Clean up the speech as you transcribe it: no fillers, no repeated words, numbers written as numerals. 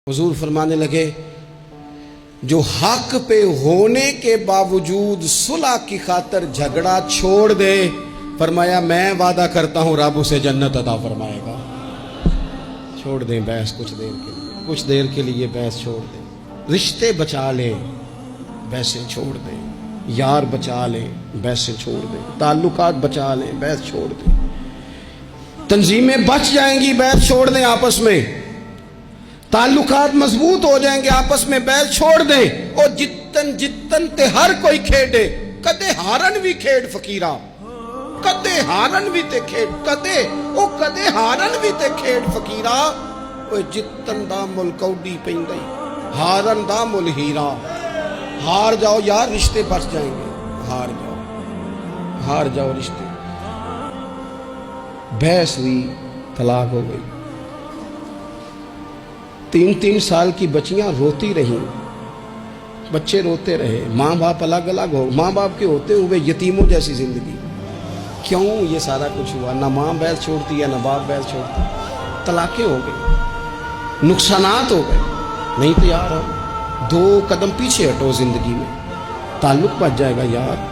حضور فرمانے لگے جو حق پہ ہونے کے باوجود صلح کی خاطر جھگڑا چھوڑ دے، فرمایا میں وعدہ کرتا ہوں رب اسے جنت عطا فرمائے گا۔ چھوڑ دیں بحث کچھ دیر کے لیے بحث چھوڑ دیں، رشتے بچا لیں بحثیں چھوڑ دیں، یار بچا لیں بحثیں چھوڑ دیں، تعلقات بچا لیں بحث چھوڑ دیں، تنظیمیں بچ جائیں گی بحث چھوڑ دیں، آپس میں تعلقات مضبوط ہو جائیں گے، آپس میں بیل چھوڑ دیں۔ اور جتن تے ہر کوئی کھیڑے، کدے ہارن بھی کھیڑ فقیرہ، کدے ہارن بھی تے کھیڑ، کدے ہارن بھی تے کھیڑ فقیرہ، وہ جتن دا مل کوڈی پیندی، ہارن دا مل ہیرا۔ ہار جاؤ یار رشتے بچ جائیں گے، ہار جاؤ رشتے۔ بحث ہوئی، طلاق ہو گئی، 3 سال کی بچیاں روتی رہیں، بچے روتے رہے، ماں باپ الگ الگ ہو، ماں باپ کے ہوتے ہوئے یتیموں جیسی زندگی۔ کیوں یہ سارا کچھ ہوا؟ نہ ماں بیل چھوڑتی ہے نہ باپ بیل چھوڑتا، طلاقیں ہو گئی، نقصانات ہو گئے، نہیں تو یار 2 قدم پیچھے ہٹو زندگی میں، تعلق بچ جائے گا یار۔